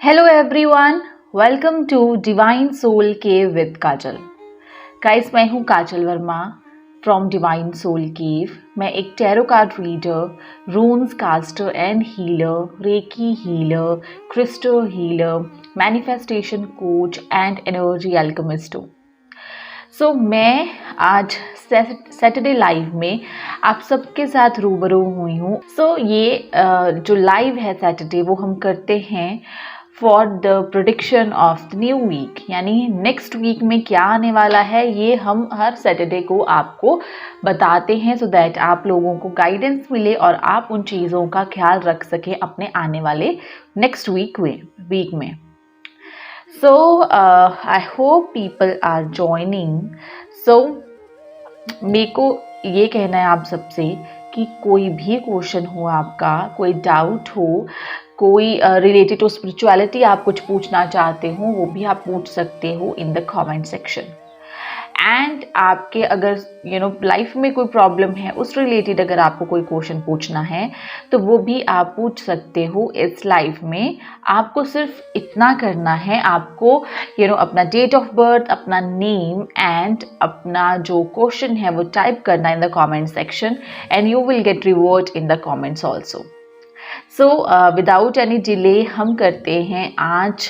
Hello everyone, welcome to Divine Soul Cave with Kajal. Guys, मैं हूँ Kajal Verma from divine soul cave. मैं एक tarot card reader, runes caster and healer, reiki healer, crystal healer, manifestation coach and energy alchemist हूँ। मैं आज Saturday live में आप सबके साथ रूबरू हुई हूँ। ये जो लाइव है सैटरडे, वो हम करते हैं for the prediction of the new week, यानी नेक्स्ट वीक में क्या आने वाला है ये हम हर सैटरडे को आपको बताते हैं, सो दैट आप लोगों को गाइडेंस मिले और आप उन चीज़ों का ख्याल रख सकें अपने आने वाले नेक्स्ट वीक में। I hope people are joining. मेरे को ये कहना है आप सबसे कि कोई भी क्वेश्चन हो आपका, कोई डाउट हो, कोई रिलेटेड टू स्पिरिचुअलिटी आप कुछ पूछना चाहते हो, वो भी आप पूछ सकते हो in the comment section. And आपके अगर लाइफ में कोई प्रॉब्लम है, उस रिलेटेड अगर आपको कोई क्वेश्चन पूछना है तो वो भी आप पूछ सकते हो इस लाइफ में। आपको सिर्फ इतना करना है, आपको अपना डेट ऑफ बर्थ, अपना नेम एंड अपना जो क्वेश्चन है वो टाइप करना in the comment section and you will get reward in the comments also. Without any delay हम करते हैं आज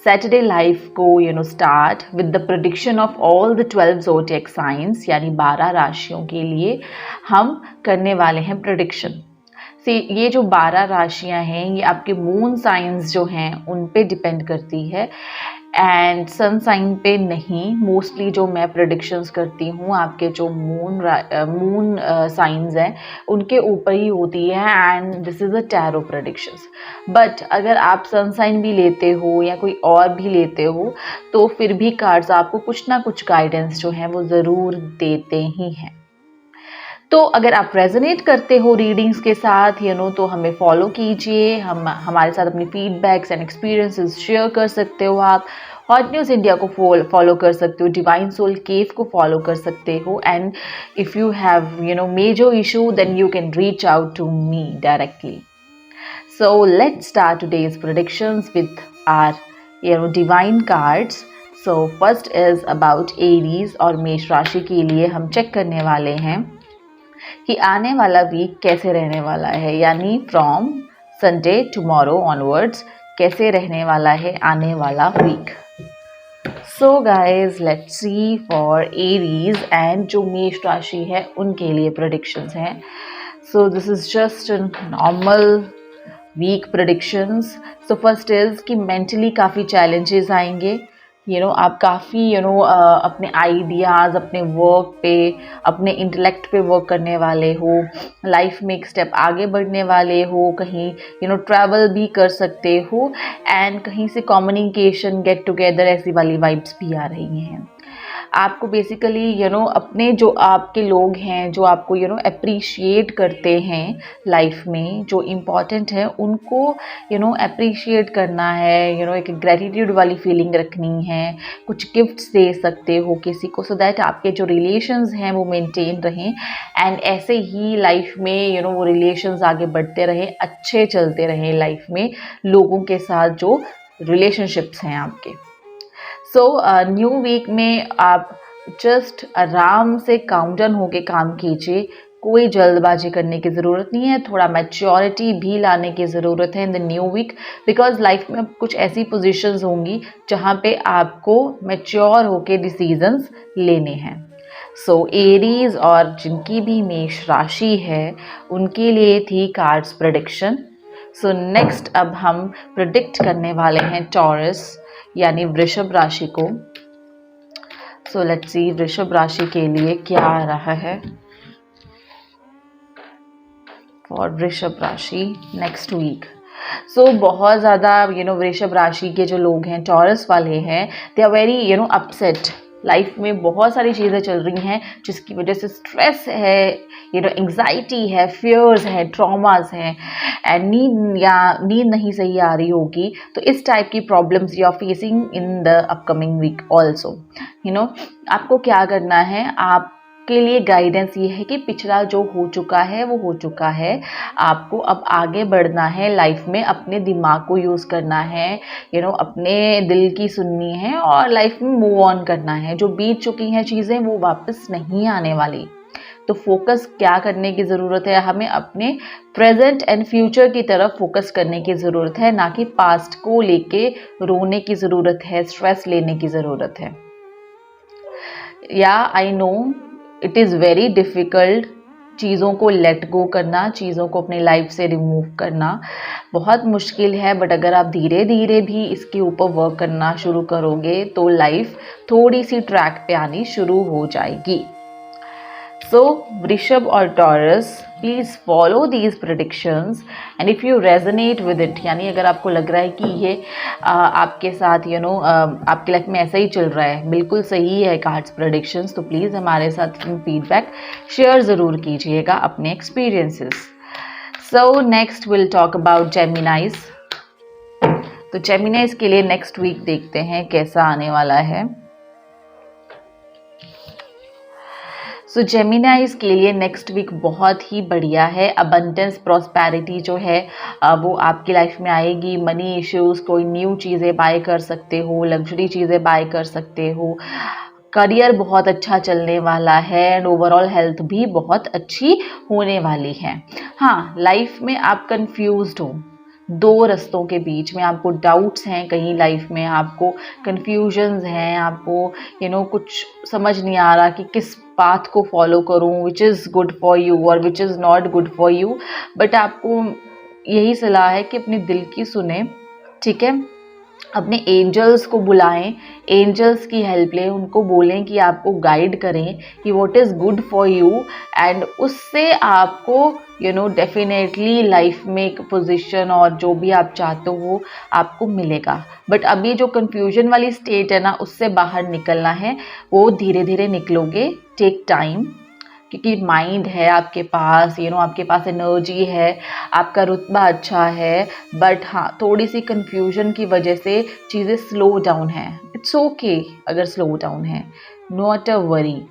सैटरडे लाइफ को start with the prediction of all the 12 zodiac science, यानी 12 राशियों के लिए हम करने वाले हैं प्रेडिक्शन। ये जो 12 राशियां हैं ये आपके मून साइंस जो हैं उन पे डिपेंड करती है एंड सन साइन पे नहीं। मोस्टली जो मैं प्रेडिक्शंस करती हूँ आपके जो मून साइंस हैं उनके ऊपर ही होती है and this is a tarot predictions. But अगर आप सन साइन भी लेते हो या कोई और भी लेते हो तो फिर भी कार्ड्स आपको कुछ ना कुछ गाइडेंस जो है वो ज़रूर देते ही हैं। तो अगर आप रेजोनेट करते हो रीडिंग्स के साथ तो हमें फॉलो कीजिए, हमारे साथ अपनी फीडबैक्स एंड एक्सपीरियंसेस शेयर कर सकते हो। आप हॉट न्यूज़ इंडिया को फॉलो कर सकते हो, डिवाइन सोल केव को फॉलो कर सकते हो and if you have major issue then you can reach out to me directly. So let's start today's predictions with our divine cards. First is about Aries, और मेष राशि के लिए हम चेक करने वाले हैं कि आने वाला वीक कैसे रहने वाला है, यानी फ्रॉम संडे टुमारो ऑनवर्ड्स कैसे रहने वाला है आने वाला week. So guys let's see for Aries and जो मेष राशि है उनके लिए प्रेडिक्शंस हैं। So this is just normal week predictions. First is कि मेंटली काफ़ी चैलेंजेस आएंगे। आप काफ़ी अपने आइडियाज़, अपने वर्क पे, अपने इंटेलेक्ट पे वर्क करने वाले हो, लाइफ में एक स्टेप आगे बढ़ने वाले हो, कहीं ट्रैवल भी कर सकते हो एंड कहीं से कम्युनिकेशन, गेट टुगेदर ऐसी वाली वाइब्स भी आ रही हैं। आपको बेसिकली अपने जो आपके लोग हैं, जो आपको अप्रिशिएट करते हैं लाइफ में, जो इम्पॉर्टेंट है उनको अप्रिशिएट करना है। एक ग्रेटिट्यूड वाली फीलिंग रखनी है, कुछ गिफ्ट्स दे सकते हो किसी को, सो दैट आपके जो रिलेशंस हैं वो मेंटेन रहें एंड ऐसे ही लाइफ में वो रिलेशंस आगे बढ़ते रहें, अच्छे चलते रहें लाइफ में लोगों के साथ जो रिलेशनशिप्स हैं आपके। न्यू वीक में आप जस्ट आराम से काम डाउन होके काम कीजिए, कोई जल्दबाजी करने की ज़रूरत नहीं है, थोड़ा मैच्योरिटी भी लाने की ज़रूरत है in the new week, because life में कुछ ऐसी पोजीशंस होंगी जहाँ पे आपको मैच्योर होके डिसीजंस लेने हैं। एरीज और जिनकी भी मेष राशि है उनके लिए थी कार्ड्स प्रेडिक्शन। नेक्स्ट अब हम प्रेडिक्ट करने वाले हैं टॉरस यानी वृषभ राशि को। लेट्स सी वृषभ राशि के लिए क्या आ रहा है फॉर वृषभ राशि नेक्स्ट वीक। बहुत ज़्यादा वृषभ राशि के जो लोग हैं, टॉरस वाले हैं, they are very upset. Life में बहुत सारी चीज़ें चल रही हैं जिसकी वजह से स्ट्रेस है, एंग्जाइटी है, फियर्स है, ट्रॉमास हैं एंड नींद नहीं सही आ रही होगी। तो इस टाइप की problems you are facing in the upcoming week also. आपको क्या करना है, आप के लिए गाइडेंस ये है कि पिछला जो हो चुका है वो हो चुका है, आपको अब आगे बढ़ना है लाइफ में, अपने दिमाग को यूज़ करना है, अपने दिल की सुननी है और लाइफ में मूव ऑन करना है। जो बीत चुकी हैं चीज़ें वो वापस नहीं आने वाली। तो फोकस क्या करने की ज़रूरत है, हमें अपने प्रेजेंट एंड फ्यूचर की तरफ फोकस करने की ज़रूरत है, ना कि पास्ट को लेके रोने की ज़रूरत है, स्ट्रेस लेने की ज़रूरत है। या I know it is very difficult चीज़ों को लेट गो करना, चीज़ों को अपनी लाइफ से रिमूव करना बहुत मुश्किल है, बट अगर आप धीरे धीरे भी इसके ऊपर वर्क करना शुरू करोगे तो लाइफ थोड़ी सी ट्रैक पे आनी शुरू हो जाएगी। So, Vrishab or Taurus, please follow these predictions and if you resonate with it, यानी अगर आपको लग रहा है कि ये आपके साथ आपकी लाइफ में ऐसा ही चल रहा है, बिल्कुल सही है कार्ड्स प्रेडिक्शंस, तो प्लीज़ हमारे साथ फीडबैक शेयर ज़रूर कीजिएगा अपने experiences. So next will talk about जेमिनाइज। तो जेमिनाइज के लिए नेक्स्ट वीक देखते हैं कैसा आने वाला है। सो जेमिनाइज के लिए नेक्स्ट वीक बहुत ही बढ़िया है। अबंडेंस प्रॉस्पेरिटी जो है वो आपकी लाइफ में आएगी। मनी इश्यूज़, कोई न्यू चीज़ें बाय कर सकते हो, लग्जरी चीज़ें बाय कर सकते हो। करियर बहुत अच्छा चलने वाला है एंड ओवरऑल हेल्थ भी बहुत अच्छी होने वाली है। हाँ, लाइफ में आप कंफ्यूज्ड हो, दो रस्तों के बीच में आपको डाउट्स हैं, कहीं लाइफ में आपको कन्फ्यूजन्स हैं, आपको कुछ समझ नहीं आ रहा कि किस पाथ को फॉलो करूं, which is good for you और which is not good for you. But आपको यही सलाह है कि अपने दिल की सुने, ठीक है, अपने एंजल्स को बुलाएं, एंजल्स की हेल्प लें, उनको बोलें कि आपको गाइड करें कि what is good for you and उससे आपको डेफिनेटली लाइफ में एक पोजीशन और जो भी आप चाहते हो वो आपको मिलेगा। बट अभी जो कंफ्यूजन वाली स्टेट है ना, उससे बाहर निकलना है, वो धीरे धीरे निकलोगे, टेक टाइम, क्योंकि माइंड है आपके पास, आपके पास एनर्जी है, आपका रुतबा अच्छा है, बट हाँ थोड़ी सी कंफ्यूजन की वजह से चीज़ें स्लो डाउन है। इट्स ओके अगर स्लो डाउन है, नॉट अ वरी।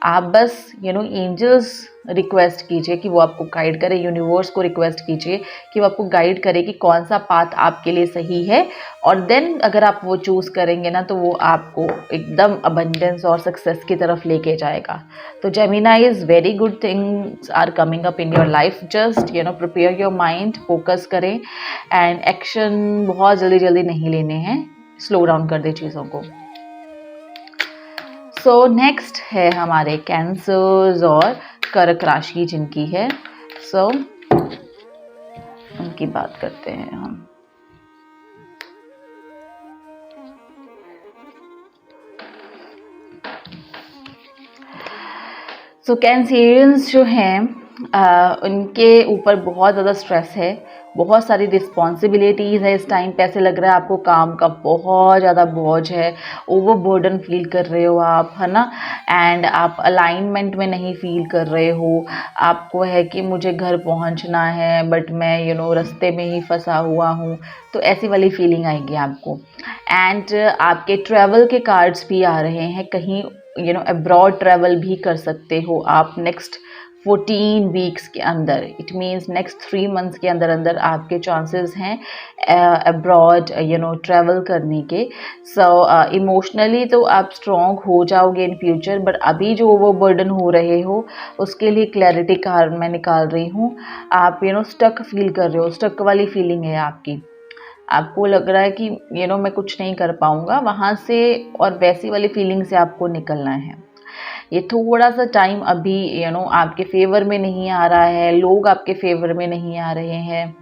आप बस एंजल्स रिक्वेस्ट कीजिए कि वो आपको गाइड करे, यूनिवर्स को रिक्वेस्ट कीजिए कि वो आपको गाइड करे कि कौन सा पाथ आपके लिए सही है, और देन अगर आप वो चूज़ करेंगे ना तो वो आपको एकदम अबंडेंस और सक्सेस की तरफ लेके जाएगा। तो Geminis, very good things are coming up in your life, just prepare your mind, focus करें एंड एक्शन बहुत जल्दी जल्दी नहीं लेने हैं, स्लो डाउन कर दे चीज़ों को। सो नेक्स्ट है हमारे कैंसर्स और कर्क राशि जिनकी है, सो उनकी बात करते हैं हम। सो कैंसेरियंस जो हैं उनके ऊपर बहुत ज़्यादा स्ट्रेस है, बहुत सारी रिस्पॉन्सिबिलिटीज़ है इस टाइम पे। ऐसे लग रहा है आपको काम का बहुत ज़्यादा बोझ है, ओवर बर्डन फील कर रहे हो आप, है ना, एंड आप अलाइनमेंट में नहीं फील कर रहे हो। आपको है कि मुझे घर पहुंचना है बट मैं रास्ते में ही फंसा हुआ हूँ, तो ऐसी वाली फीलिंग आएगी आपको। एंड आपके ट्रैवल के कार्ड्स भी आ रहे हैं, कहीं अब्रॉड ट्रैवल भी कर सकते हो आप नेक्स्ट 14 वीक्स के अंदर। इट मीन्स नेक्स्ट 3 मंथ्स के अंदर अंदर आपके चांसेस हैं अब्रॉड ट्रैवल करने के। सो इमोशनली तो आप स्ट्रॉन्ग हो जाओगे इन फ्यूचर, बट अभी जो वो बर्डन हो रहे हो उसके लिए क्लैरिटी कार्ड मैं निकाल रही हूँ। आप स्टक फील कर रहे हो, स्टक वाली फीलिंग है आपकी, आपको लग रहा है कि मैं कुछ नहीं कर पाऊँगा वहाँ से, और वैसी वाली फीलिंग से आपको निकलना है। ये थोड़ा सा टाइम अभी आपके फेवर में नहीं आ रहा है, लोग आपके फेवर में नहीं आ रहे हैं,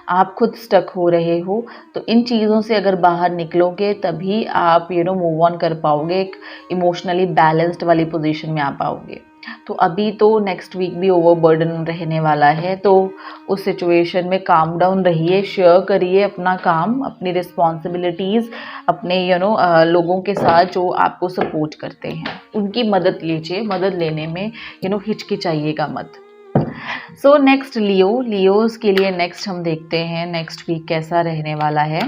आप खुद स्टक हो रहे हो। तो इन चीज़ों से अगर बाहर निकलोगे तभी आप मूव ऑन कर पाओगे, एक इमोशनली बैलेंस्ड वाली पोजीशन में आ पाओगे। तो अभी तो नेक्स्ट वीक भी ओवरबर्डन रहने वाला है, तो उस सिचुएशन में काम डाउन रहिए, शेयर करिए अपना काम, अपनी रिस्पॉन्सिबिलिटीज़ अपने लोगों के साथ जो आपको सपोर्ट करते हैं, उनकी मदद लीजिए, मदद लेने में हिचकिचाइएगा मत। सो नेक्स्ट लियोज के लिए नेक्स्ट हम देखते हैं नेक्स्ट वीक कैसा रहने वाला है।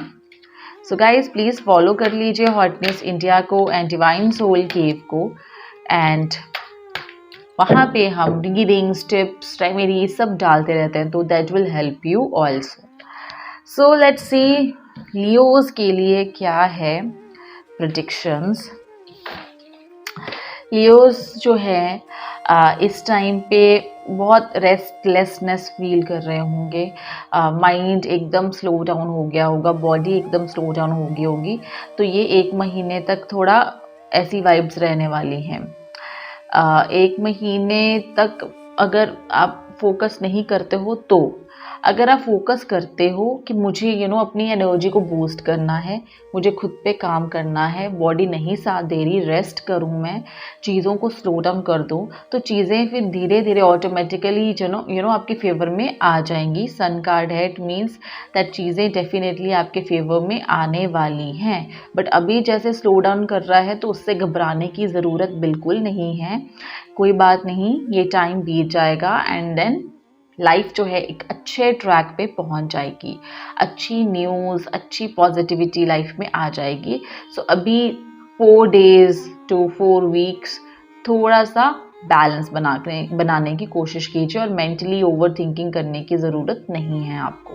सो गाइज प्लीज़ फॉलो कर लीजिए हॉटनेस इंडिया को एंड डिवाइन सोल केव को, एंड वहाँ पे हम रीडिंग्स, टिप्स, रेमेडी सब डालते रहते हैं, तो that will help you also. So let's see Leos के लिए क्या है प्रेडिक्शंस। लियोस जो है इस टाइम पे बहुत रेस्टलेसनेस फील कर रहे होंगे, माइंड एकदम स्लो डाउन हो गया होगा, बॉडी एकदम स्लो डाउन हो गई होगी। तो ये 1 महीने तक थोड़ा ऐसी वाइब्स रहने वाली हैं। 1 महीने तक अगर आप फोकस नहीं करते हो, तो अगर आप फोकस करते हो कि मुझे अपनी एनर्जी को बूस्ट करना है, मुझे खुद पे काम करना है, बॉडी नहीं साथ दे रही, रेस्ट करूँ मैं, चीज़ों को स्लो डाउन कर दूँ, तो चीज़ें फिर धीरे धीरे ऑटोमेटिकली आपके फेवर में आ जाएंगी। सन कार्ड है, इट मीन्स दैट चीज़ें डेफिनेटली आपके फेवर में आने वाली हैं। बट अभी जैसे स्लो डाउन कर रहा है, तो उससे घबराने की ज़रूरत बिल्कुल नहीं है। कोई बात नहीं, ये टाइम बीत जाएगा एंड देन लाइफ जो है एक अच्छे ट्रैक पे पहुंच जाएगी, अच्छी न्यूज़, अच्छी पॉजिटिविटी लाइफ में आ जाएगी। सो अभी 4 days to 4 weeks थोड़ा सा बैलेंस बनाने की कोशिश कीजिए, और मेंटली ओवर थिंकिंग करने की ज़रूरत नहीं है आपको।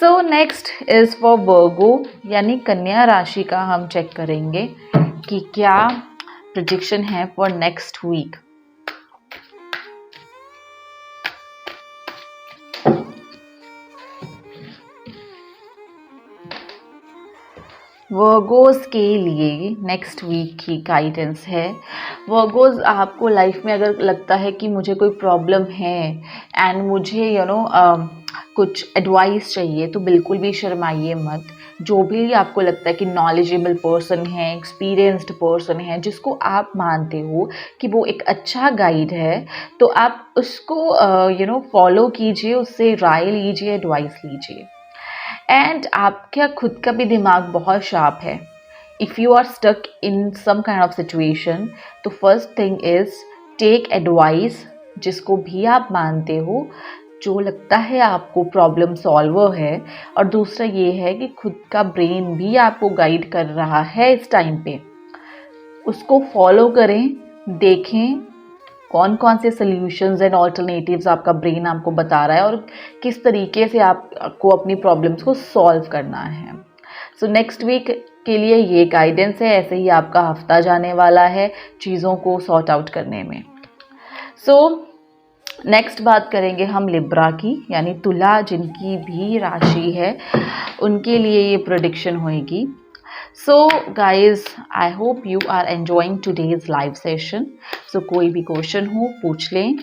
सो नेक्स्ट इज़ फॉर वर्गो, यानी कन्या राशि का हम चेक करेंगे कि क्या प्रेडिक्शन है फॉर नेक्स्ट वीक। वर्गोस के लिए नेक्स्ट वीक की गाइडेंस है। वर्गोस, आपको लाइफ में अगर लगता है कि मुझे कोई प्रॉब्लम है एंड मुझे कुछ एडवाइस चाहिए, तो बिल्कुल भी शर्माइए मत। जो भी आपको लगता है कि नॉलेजेबल पर्सन है, एक्सपीरियंस्ड पर्सन है, जिसको आप मानते हो कि वो एक अच्छा गाइड है, तो आप उसको फॉलो कीजिए, उससे राय लीजिए, एडवाइस लीजिए। एंड आपका खुद का भी दिमाग बहुत शार्प है। If you are stuck in some kind of situation, तो first thing is take advice, जिसको भी आप मानते हो, जो लगता है आपको प्रॉब्लम सॉल्वर है। और दूसरा ये है कि खुद का ब्रेन भी आपको गाइड कर रहा है इस टाइम पे, उसको फॉलो करें, देखें कौन कौन से सॉल्यूशंस एंड ऑल्टरनेटिव्स आपका ब्रेन आपको बता रहा है, और किस तरीके से आपको अपनी प्रॉब्लम्स को सॉल्व करना है। सो नेक्स्ट वीक के लिए ये गाइडेंस है। ऐसे ही आपका हफ्ता जाने वाला है चीज़ों को सॉर्ट आउट करने में। सो नेक्स्ट बात करेंगे हम लिब्रा की, यानी तुला जिनकी भी राशि है, उनके लिए ये प्रेडिक्शन होएगी। So guys, I hope you are enjoying today's live session. So कोई भी क्वेश्चन हो पूछ लें,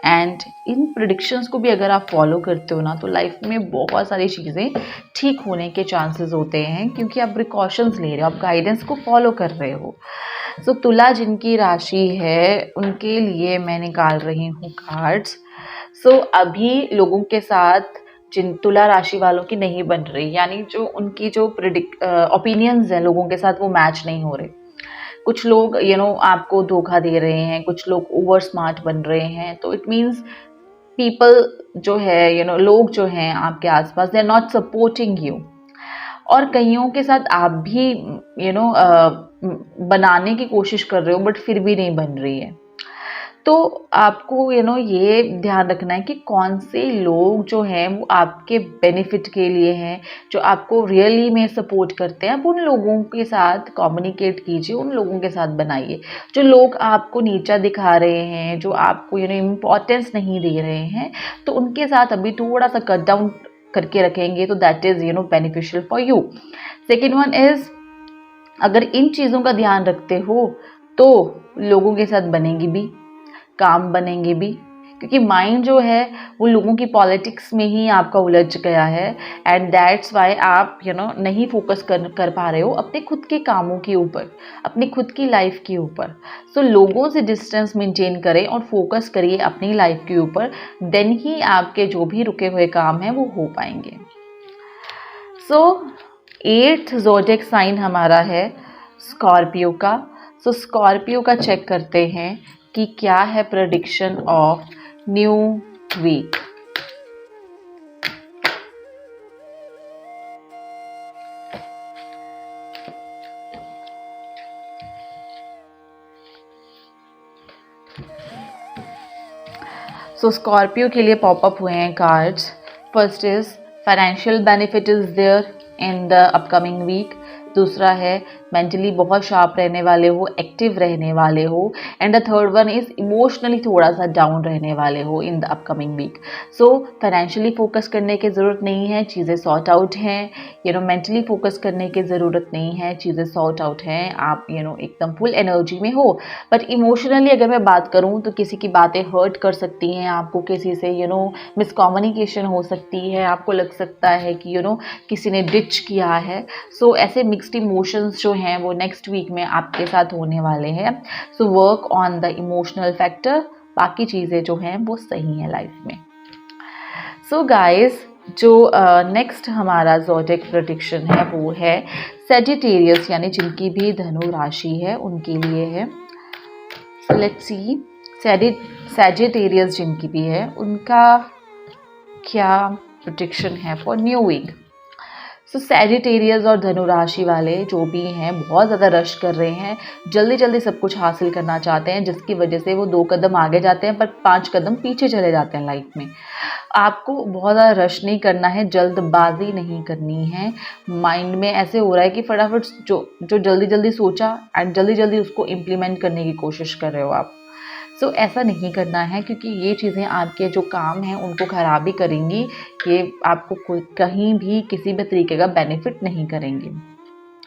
एंड इन प्रिडिक्शंस को भी अगर आप फॉलो करते हो ना, तो लाइफ में बहुत सारी चीज़ें ठीक होने के चांसेस होते हैं, क्योंकि आप प्रिकॉशंस ले रहे हो, आप गाइडेंस को फॉलो कर रहे हो। सो तुला जिनकी राशि है, उनके लिए मैं निकाल रही हूँ कार्ड्स। सो अभी लोगों के साथ जिन तुला राशि वालों की नहीं बन रही, यानी जो उनकी जो ओपिनियंस हैं लोगों के साथ, वो मैच नहीं हो रहे। कुछ लोग आपको धोखा दे रहे हैं, कुछ लोग ओवर स्मार्ट बन रहे हैं, तो इट मीन्स पीपल जो है लोग जो हैं आपके आसपास, they are not supporting you. और कईयों के साथ आप भी बनाने की कोशिश कर रहे हो, बट फिर भी नहीं बन रही है। तो आपको ये ध्यान रखना है कि कौन से लोग जो हैं वो आपके बेनिफिट के लिए हैं, जो आपको रियली में सपोर्ट करते हैं। आप उन लोगों के साथ कम्युनिकेट कीजिए, उन लोगों के साथ बनाइए। जो लोग आपको नीचा दिखा रहे हैं, जो आपको इम्पोर्टेंस नहीं दे रहे हैं, तो उनके साथ अभी थोड़ा सा कट डाउन करके रखेंगे, तो that is beneficial for you. Second one is, अगर इन चीज़ों का ध्यान रखते हो, तो लोगों के साथ बनेंगी भी, काम बनेंगे भी, क्योंकि माइंड जो है वो लोगों की पॉलिटिक्स में ही आपका उलझ गया है, एंड दैट्स वाई आप नहीं फोकस कर पा रहे हो अपने खुद के कामों के ऊपर, अपनी खुद की लाइफ के ऊपर। सो लोगों से डिस्टेंस मेंटेन करें और फोकस करिए अपनी लाइफ के ऊपर, देन ही आपके जो भी रुके हुए काम हैं वो हो पाएंगे। सो 8th ज़ोडिएक साइन हमारा है स्कॉर्पियो का। सो स्कॉर्पियो का चेक करते हैं कि क्या है prediction of new week. So Scorpio के लिए पॉपअप हुए हैं cards. First is financial benefit is there in the upcoming week. दूसरा है मेंटली बहुत शार्प रहने वाले हो, एक्टिव रहने वाले हो। And the third one is emotionally थोड़ा सा डाउन रहने वाले हो in the upcoming week. So financially focus करने की ज़रूरत नहीं है, चीज़ें सॉर्ट आउट हैं। मेंटली फोकस करने की ज़रूरत नहीं है, चीज़ें सॉर्ट आउट हैं। आप एकदम फुल एनर्जी में हो। बट इमोशनली अगर मैं बात करूँ तो किसी की बातें हर्ट कर सकती हैं आपको, किसी से मिसकम्युनिकेशन हो सकती है, आपको लग सकता है कि किसी ने डिच किया है। सो ऐसे मिक्स्ड इमोशंस जो हैं वो नेक्स्ट वीक में आपके साथ होने वाले हैं। So work on the emotional factor, बाकी चीज़ें जो हैं वो सही हैं लाइफ में। सो गाइस, जो नेक्स्ट हमारा ज़ोडिएक प्रेडिक्शन है वो है सैजिटेरियस, यानी जिनकी भी धनु राशि है उनके लिए है। लेट्स सी सैजिटेरियस जिनकी भी है उनका क्या प्रेडिक्शन है for new week. So Sagittarius और धनु राशि वाले जो भी हैं बहुत ज़्यादा रश कर रहे हैं, जल्दी जल्दी सब कुछ हासिल करना चाहते हैं, जिसकी वजह से वो 2 कदम आगे जाते हैं पर 5 कदम पीछे चले जाते हैं लाइफ में। आपको बहुत ज़्यादा रश नहीं करना है, जल्दबाजी नहीं करनी है। माइंड में ऐसे हो रहा है कि फटाफट जो जल्दी जल्दी सोचा एंड जल्दी जल्दी उसको इम्प्लीमेंट करने की कोशिश कर रहे हो आप। सो ऐसा नहीं करना है, क्योंकि ये चीज़ें आपके जो काम हैं उनको ख़राब ही करेंगी। ये आपको कोई कहीं भी किसी भी तरीके का बेनिफिट नहीं करेंगे।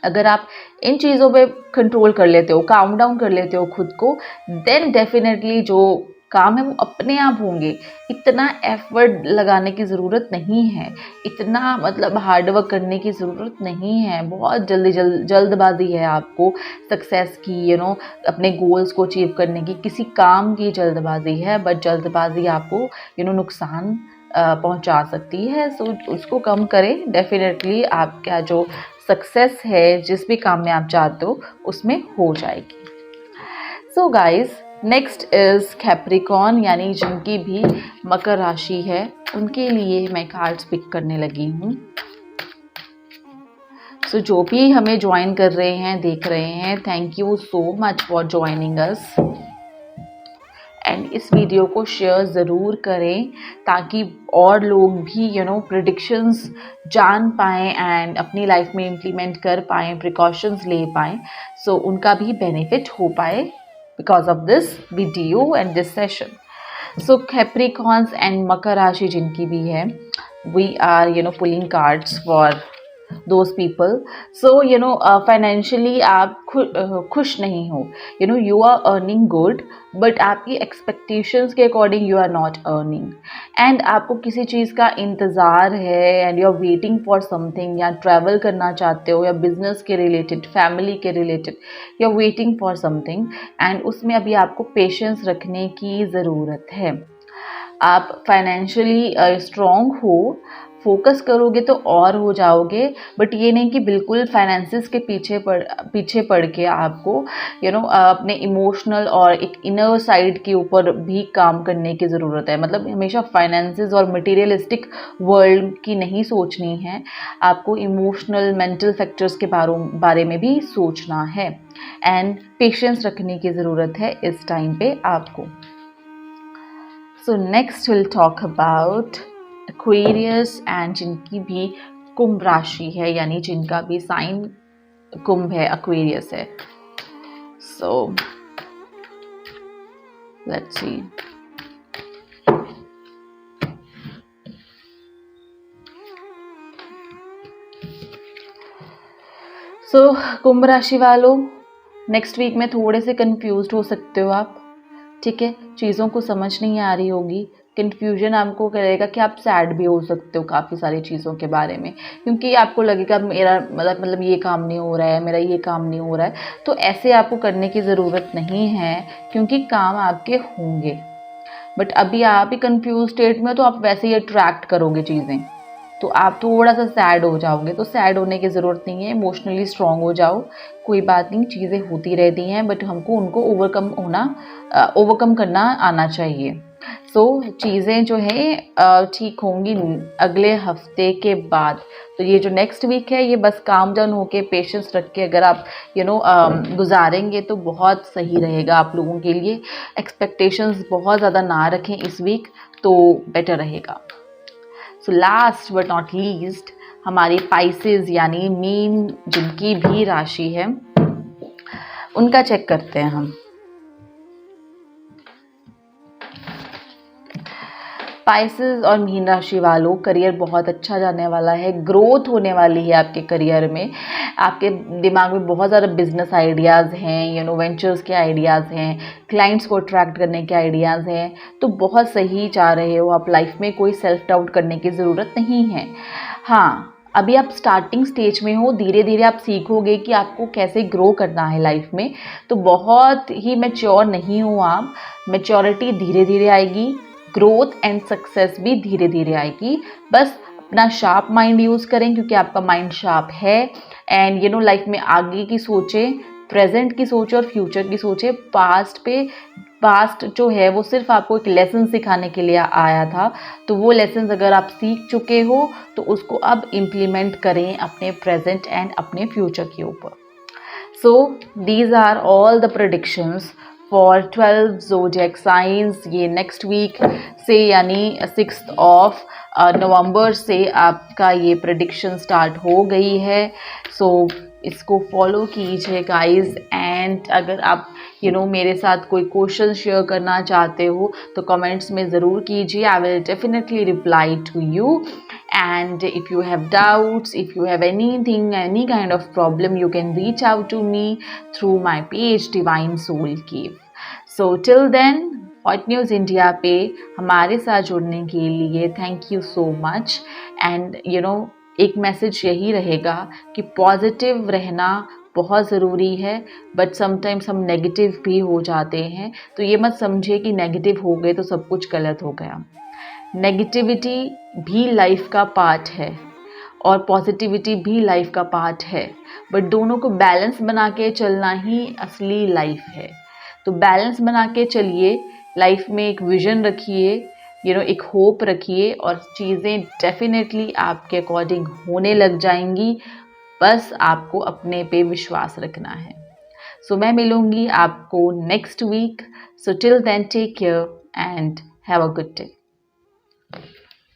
अगर आप इन चीज़ों पे कंट्रोल कर लेते हो, काम डाउन कर लेते हो खुद को, देन डेफिनेटली जो काम है वो अपने आप होंगे। इतना एफर्ट लगाने की ज़रूरत नहीं है, इतना हार्ड वर्क करने की ज़रूरत नहीं है। बहुत जल्दबाजी है आपको सक्सेस की, अपने गोल्स को अचीव करने की, किसी काम की जल्दबाजी है। बट जल्दबाजी आपको नुकसान पहुंचा सकती है। सो उसको कम करें, डेफिनेटली आपका जो सक्सेस है जिस भी काम में आप चाहते हो उसमें हो जाएगी। So guys, next is Capricorn, यानी जिनकी भी मकर राशि है उनके लिए मैं कार्ड्स पिक करने लगी हूँ। सो जो भी हमें ज्वाइन कर रहे हैं, देख रहे हैं, thank you so much for joining us. And इस वीडियो को शेयर ज़रूर करें ताकि और लोग भी प्रेडिक्शंस जान पाएँ एंड अपनी लाइफ में इम्प्लीमेंट कर पाएँ, प्रिकॉशंस ले पाएँ, सो उनका भी बेनिफिट हो पाए because of this video and this session. So Capricorns and Makar Rashi जिनकी भी है, we are pulling cards for those people. So financially आप खुश नहीं हो, you are earning good but आपकी expectations के according you are not earning, and आपको किसी चीज़ का इंतज़ार है and you are waiting for something, या ट्रैवल करना चाहते हो, या बिजनेस के रिलेटेड, फैमिली के related you are waiting for something, and उसमें अभी आपको पेशेंस रखने की ज़रूरत है। आप फाइनेंशियली स्ट्रॉन्ग हो, फोकस करोगे तो और हो जाओगे, बट ये नहीं कि बिल्कुल फाइनेंसिस के पीछे पड़ के आपको अपने इमोशनल और एक इनर साइड के ऊपर भी काम करने की ज़रूरत है। हमेशा फाइनेंसिस और मटेरियलिस्टिक वर्ल्ड की नहीं सोचनी है, आपको इमोशनल मेंटल फैक्टर्स के बारे में भी सोचना है एंड पेशेंस रखने की ज़रूरत है इस टाइम पे आपको। So next will talk about Aquarius and जिनकी भी कुंभ राशि है, यानी जिनका भी साइन कुंभ है, एक्वेरियस है। So let's see. सो कुंभ राशि वालों, नेक्स्ट वीक में थोड़े से कंफ्यूज्ड हो सकते हो आप, ठीक है। चीज़ों को समझ नहीं आ रही होगी, कन्फ्यूजन आपको करेगा कि आप सैड भी हो सकते हो काफ़ी सारी चीज़ों के बारे में, क्योंकि आपको लगेगा मेरा ये काम नहीं हो रहा है, मेरा ये काम नहीं हो रहा है। तो ऐसे आपको करने की ज़रूरत नहीं है, क्योंकि काम आपके होंगे। बट अभी आप ही कंफ्यूज स्टेट में, तो आप वैसे ही अट्रैक्ट करोगे चीज़ें, तो आप थोड़ा सा सैड हो जाओगे। तो सैड होने की ज़रूरत नहीं है, इमोशनली स्ट्रॉन्ग हो जाओ, कोई बात नहीं, चीज़ें होती रहती हैं, बट हमको उनको ओवरकम करना आना चाहिए। सो चीज़ें जो है ठीक होंगी अगले हफ्ते के बाद। तो ये जो नेक्स्ट वीक है ये बस काम डाउन होके पेशेंस रख के अगर आप गुजारेंगे तो बहुत सही रहेगा आप लोगों के लिए। एक्सपेक्टेशंस बहुत ज़्यादा ना रखें इस वीक, तो बेटर रहेगा। So last but not least हमारी पाइसेस यानी मीन जिनकी भी राशि है उनका चेक करते हैं हम। स्पाइसेस और मीन राशि वालों, करियर बहुत अच्छा जाने वाला है, ग्रोथ होने वाली है आपके करियर में। आपके दिमाग में बहुत ज़्यादा बिजनेस आइडियाज़ हैं, वेंचर्स के आइडियाज़ हैं, क्लाइंट्स को अट्रैक्ट करने के आइडियाज़ हैं। तो बहुत सही जा रहे हो आप लाइफ में, कोई सेल्फ डाउट करने की ज़रूरत नहीं है। हाँ, अभी आप स्टार्टिंग स्टेज में हो, धीरे धीरे आप सीखोगे कि आपको कैसे ग्रो करना है लाइफ में। तो बहुत ही मैच्योर नहीं हो आप, मैच्योरिटी धीरे धीरे आएगी, ग्रोथ एंड सक्सेस भी धीरे धीरे आएगी। बस अपना शार्प माइंड यूज़ करें क्योंकि आपका माइंड शार्प है। एंड लाइफ में आगे की सोचें, प्रेजेंट की सोचें और फ्यूचर की सोचें। पास्ट जो है वो सिर्फ आपको एक लेसन सिखाने के लिए आया था, तो वो लेसन अगर आप सीख चुके हो तो उसको अब इम्प्लीमेंट करें अपने प्रेजेंट एंड अपने फ्यूचर के ऊपर। So these are all the predictions for 12 zodiac signs। ये नेक्स्ट वीक से यानी 6 ऑफ नवंबर से आपका ये प्रेडिक्शन स्टार्ट हो गई है। सो इसको फॉलो कीजिए गाइस। एंड अगर आप मेरे साथ कोई क्वेश्चन शेयर करना चाहते हो तो कमेंट्स में ज़रूर कीजिए। I will definitely reply to you. And if you have doubts, if you have anything, any kind of problem, you can reach out to me through my page Divine Soul Cave। So till then, hot news India पे हमारे साथ जुड़ने के लिए thank you so much. And एक message यही रहेगा कि पॉजिटिव रहना बहुत ज़रूरी है, बट समटाइम्स हम नेगेटिव भी हो जाते हैं। तो ये मत समझिए कि नेगेटिव हो गए तो सब कुछ गलत हो गया। नेगेटिविटी भी लाइफ का पार्ट है और पॉजिटिविटी भी लाइफ का पार्ट है, बट दोनों को बैलेंस बना के चलना ही असली लाइफ है। तो बैलेंस बना के चलिए, लाइफ में एक विजन रखिए, एक होप रखिए और चीज़ें डेफिनेटली आपके अकॉर्डिंग होने लग जाएंगी। बस आपको अपने पे विश्वास रखना है। सो मैं मिलूँगी आपको next week. So till then take care and have a good day.